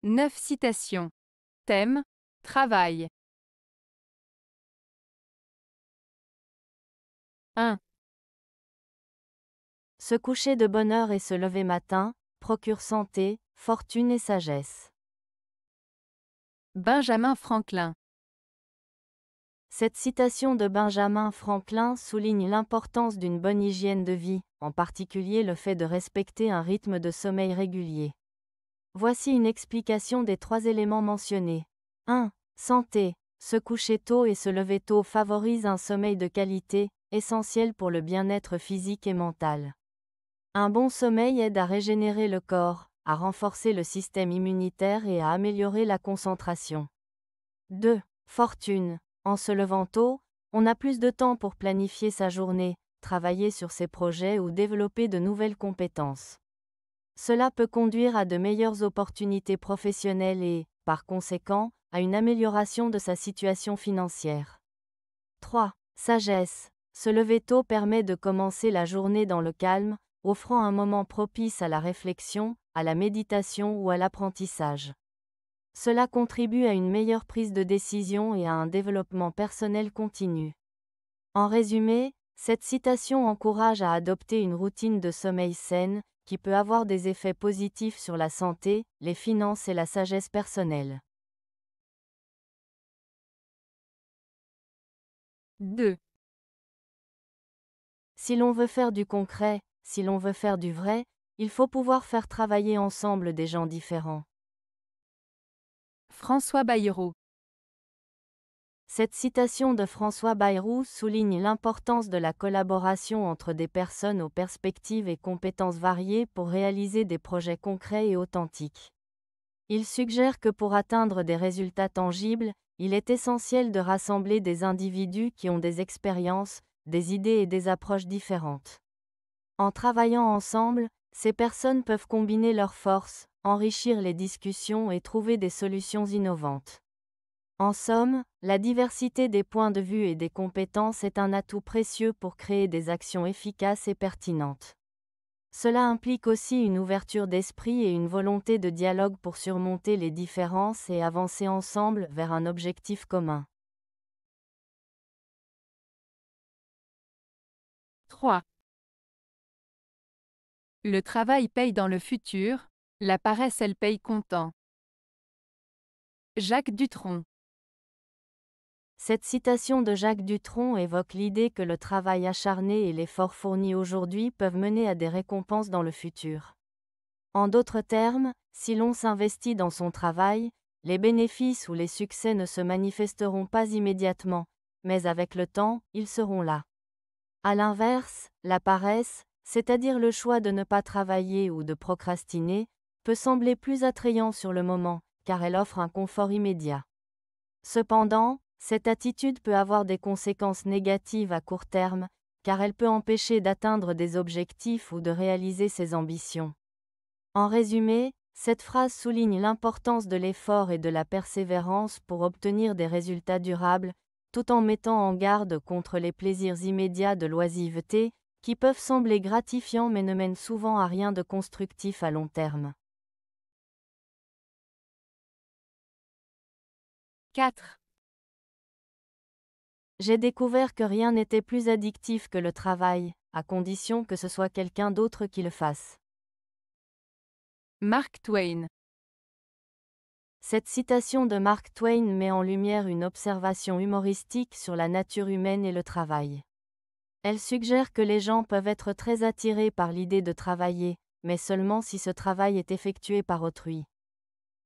9 citations. Thème, travail. 1. Se coucher de bonne heure et se lever matin, procure santé, fortune et sagesse. Benjamin Franklin. Cette citation de Benjamin Franklin souligne l'importance d'une bonne hygiène de vie, en particulier le fait de respecter un rythme de sommeil régulier. Voici une explication des 3 éléments mentionnés. 1. Santé. Se coucher tôt et se lever tôt favorise un sommeil de qualité, essentiel pour le bien-être physique et mental. Un bon sommeil aide à régénérer le corps, à renforcer le système immunitaire et à améliorer la concentration. 2. Fortune. En se levant tôt, on a plus de temps pour planifier sa journée, travailler sur ses projets ou développer de nouvelles compétences. Cela peut conduire à de meilleures opportunités professionnelles et, par conséquent, à une amélioration de sa situation financière. 3. Sagesse. Se lever tôt permet de commencer la journée dans le calme, offrant un moment propice à la réflexion, à la méditation ou à l'apprentissage. Cela contribue à une meilleure prise de décision et à un développement personnel continu. En résumé, cette citation encourage à adopter une routine de sommeil saine, qui peut avoir des effets positifs sur la santé, les finances et la sagesse personnelle. 2. Si l'on veut faire du concret, si l'on veut faire du vrai, il faut pouvoir faire travailler ensemble des gens différents. François Bayrou. Cette citation de François Bayrou souligne l'importance de la collaboration entre des personnes aux perspectives et compétences variées pour réaliser des projets concrets et authentiques. Il suggère que pour atteindre des résultats tangibles, il est essentiel de rassembler des individus qui ont des expériences, des idées et des approches différentes. En travaillant ensemble, ces personnes peuvent combiner leurs forces, enrichir les discussions et trouver des solutions innovantes. En somme, la diversité des points de vue et des compétences est un atout précieux pour créer des actions efficaces et pertinentes. Cela implique aussi une ouverture d'esprit et une volonté de dialogue pour surmonter les différences et avancer ensemble vers un objectif commun. 3. Le travail paye dans le futur, la paresse elle paye comptant. Jacques Dutronc. Cette citation de Jacques Dutronc évoque l'idée que le travail acharné et l'effort fourni aujourd'hui peuvent mener à des récompenses dans le futur. En d'autres termes, si l'on s'investit dans son travail, les bénéfices ou les succès ne se manifesteront pas immédiatement, mais avec le temps, ils seront là. À l'inverse, la paresse, c'est-à-dire le choix de ne pas travailler ou de procrastiner, peut sembler plus attrayant sur le moment, car elle offre un confort immédiat. Cependant, cette attitude peut avoir des conséquences négatives à court terme, car elle peut empêcher d'atteindre des objectifs ou de réaliser ses ambitions. En résumé, cette phrase souligne l'importance de l'effort et de la persévérance pour obtenir des résultats durables, tout en mettant en garde contre les plaisirs immédiats de l'oisiveté, qui peuvent sembler gratifiants mais ne mènent souvent à rien de constructif à long terme. 4. J'ai découvert que rien n'était plus addictif que le travail, à condition que ce soit quelqu'un d'autre qui le fasse. Mark Twain. Cette citation de Mark Twain met en lumière une observation humoristique sur la nature humaine et le travail. Elle suggère que les gens peuvent être très attirés par l'idée de travailler, mais seulement si ce travail est effectué par autrui.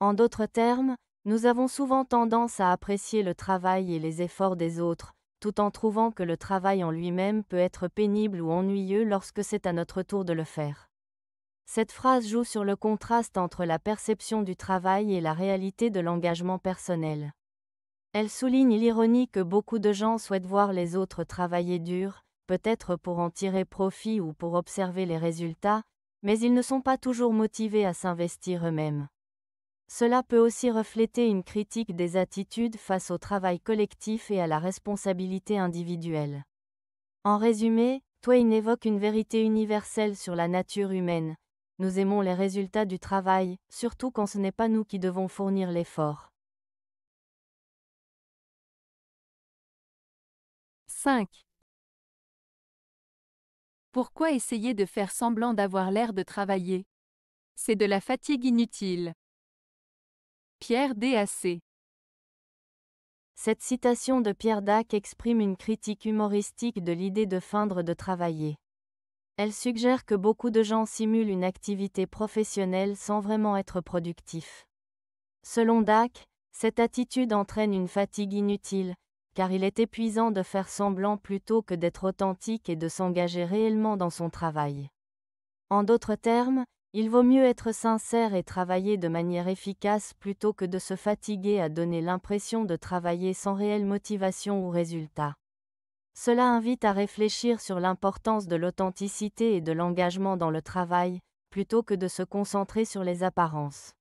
En d'autres termes, nous avons souvent tendance à apprécier le travail et les efforts des autres, tout en trouvant que le travail en lui-même peut être pénible ou ennuyeux lorsque c'est à notre tour de le faire. Cette phrase joue sur le contraste entre la perception du travail et la réalité de l'engagement personnel. Elle souligne l'ironie que beaucoup de gens souhaitent voir les autres travailler dur, peut-être pour en tirer profit ou pour observer les résultats, mais ils ne sont pas toujours motivés à s'investir eux-mêmes. Cela peut aussi refléter une critique des attitudes face au travail collectif et à la responsabilité individuelle. En résumé, Twain évoque une vérité universelle sur la nature humaine. nous aimons les résultats du travail, surtout quand ce n'est pas nous qui devons fournir l'effort. 5. Pourquoi essayer de faire semblant d'avoir l'air de travailler? C'est de la fatigue inutile. Pierre DAC. Cette citation de Pierre Dac exprime une critique humoristique de l'idée de feindre de travailler. Elle suggère que beaucoup de gens simulent une activité professionnelle sans vraiment être productifs. Selon Dac, cette attitude entraîne une fatigue inutile, car il est épuisant de faire semblant plutôt que d'être authentique et de s'engager réellement dans son travail. En d'autres termes, il vaut mieux être sincère et travailler de manière efficace plutôt que de se fatiguer à donner l'impression de travailler sans réelle motivation ou résultat. Cela invite à réfléchir sur l'importance de l'authenticité et de l'engagement dans le travail, plutôt que de se concentrer sur les apparences.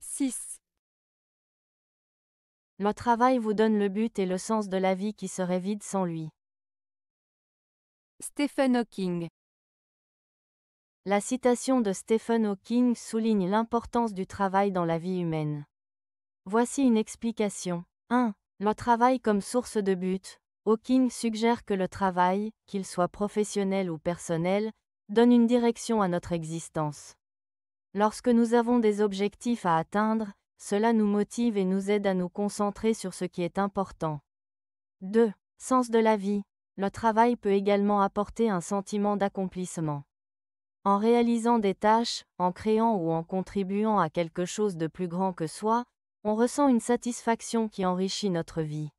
6. Le travail vous donne le but et le sens de la vie qui serait vide sans lui. Stephen Hawking. La citation de Stephen Hawking souligne l'importance du travail dans la vie humaine. Voici une explication. 1. Le travail comme source de but. Hawking suggère que le travail, qu'il soit professionnel ou personnel, donne une direction à notre existence. Lorsque nous avons des objectifs à atteindre, cela nous motive et nous aide à nous concentrer sur ce qui est important. 2. Sens de la vie. Le travail peut également apporter un sentiment d'accomplissement. En réalisant des tâches, en créant ou en contribuant à quelque chose de plus grand que soi, on ressent une satisfaction qui enrichit notre vie.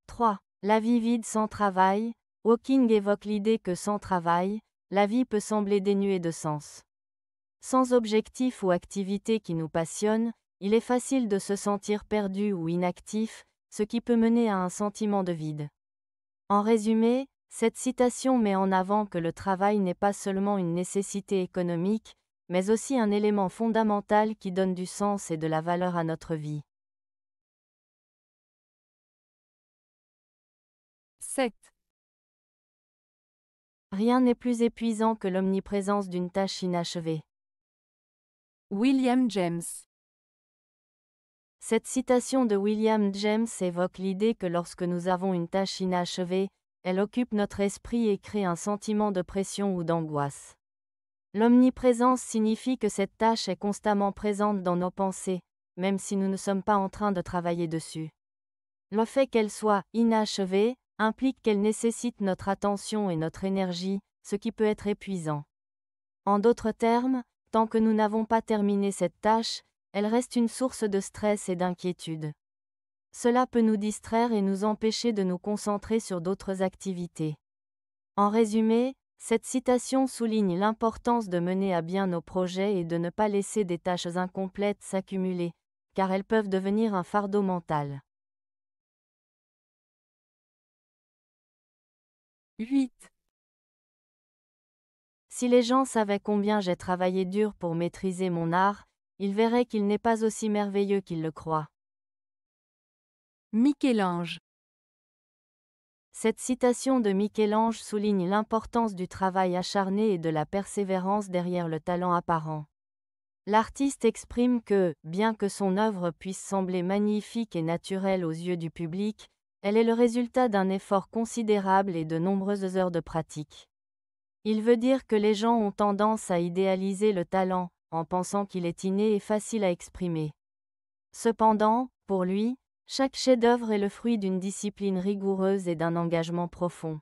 3. La vie vide sans travail. Hawking évoque l'idée que sans travail, la vie peut sembler dénuée de sens. Sans objectif ou activité qui nous passionne, il est facile de se sentir perdu ou inactif, ce qui peut mener à un sentiment de vide. En résumé, cette citation met en avant que le travail n'est pas seulement une nécessité économique, mais aussi un élément fondamental qui donne du sens et de la valeur à notre vie. 7. Rien n'est plus épuisant que l'omniprésence d'une tâche inachevée. William James. Cette citation de William James évoque l'idée que lorsque nous avons une tâche inachevée, elle occupe notre esprit et crée un sentiment de pression ou d'angoisse. L'omniprésence signifie que cette tâche est constamment présente dans nos pensées, même si nous ne sommes pas en train de travailler dessus. Le fait qu'elle soit inachevée implique qu'elle nécessite notre attention et notre énergie, ce qui peut être épuisant. En d'autres termes, tant que nous n'avons pas terminé cette tâche, elle reste une source de stress et d'inquiétude. Cela peut nous distraire et nous empêcher de nous concentrer sur d'autres activités. En résumé, cette citation souligne l'importance de mener à bien nos projets et de ne pas laisser des tâches incomplètes s'accumuler, car elles peuvent devenir un fardeau mental. 8. Si les gens savaient combien j'ai travaillé dur pour maîtriser mon art, ils verraient qu'il n'est pas aussi merveilleux qu'ils le croient. Michel-Ange. Cette citation de Michel-Ange souligne l'importance du travail acharné et de la persévérance derrière le talent apparent. L'artiste exprime que, bien que son œuvre puisse sembler magnifique et naturelle aux yeux du public, elle est le résultat d'un effort considérable et de nombreuses heures de pratique. Il veut dire que les gens ont tendance à idéaliser le talent, en pensant qu'il est inné et facile à exprimer. Cependant, pour lui, chaque chef-d'œuvre est le fruit d'une discipline rigoureuse et d'un engagement profond.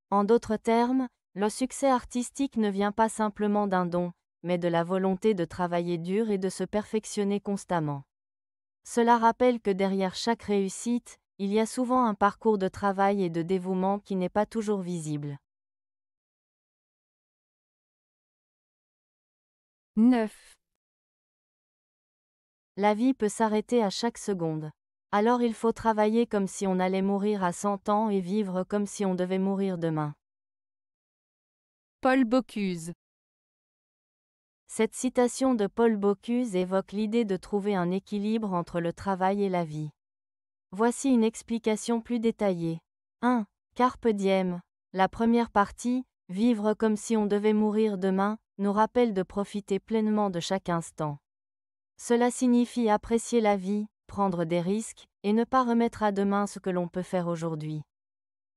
En d'autres termes, le succès artistique ne vient pas simplement d'un don, mais de la volonté de travailler dur et de se perfectionner constamment. Cela rappelle que derrière chaque réussite, il y a souvent un parcours de travail et de dévouement qui n'est pas toujours visible. 9. La vie peut s'arrêter à chaque seconde. Alors il faut travailler comme si on allait mourir à 100 ans et vivre comme si on devait mourir demain. Paul Bocuse. Cette citation de Paul Bocuse évoque l'idée de trouver un équilibre entre le travail et la vie. Voici une explication plus détaillée. 1. Carpe diem. La première partie, vivre comme si on devait mourir demain, nous rappelle de profiter pleinement de chaque instant. Cela signifie apprécier la vie, prendre des risques, et ne pas remettre à demain ce que l'on peut faire aujourd'hui.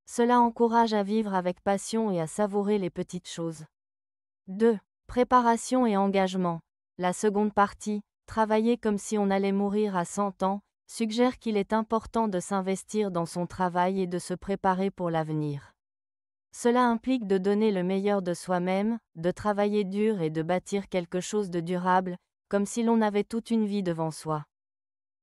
Cela encourage à vivre avec passion et à savourer les petites choses. 2. Préparation et engagement. La seconde partie, travailler comme si on allait mourir à 100 ans, suggère qu'il est important de s'investir dans son travail et de se préparer pour l'avenir. Cela implique de donner le meilleur de soi-même, de travailler dur et de bâtir quelque chose de durable, comme si l'on avait toute une vie devant soi.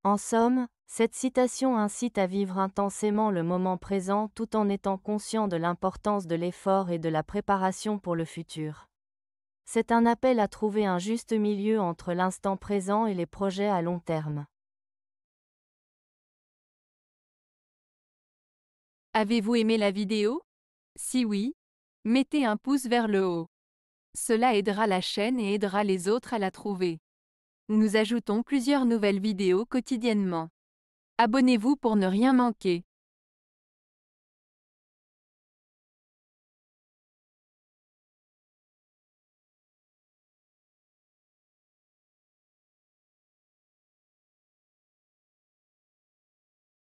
En somme, cette citation incite à vivre intensément le moment présent tout en étant conscient de l'importance de l'effort et de la préparation pour le futur. C'est un appel à trouver un juste milieu entre l'instant présent et les projets à long terme. Avez-vous aimé la vidéo? Si oui, mettez un pouce vers le haut. Cela aidera la chaîne et aidera les autres à la trouver. Nous ajoutons plusieurs nouvelles vidéos quotidiennement. Abonnez-vous pour ne rien manquer.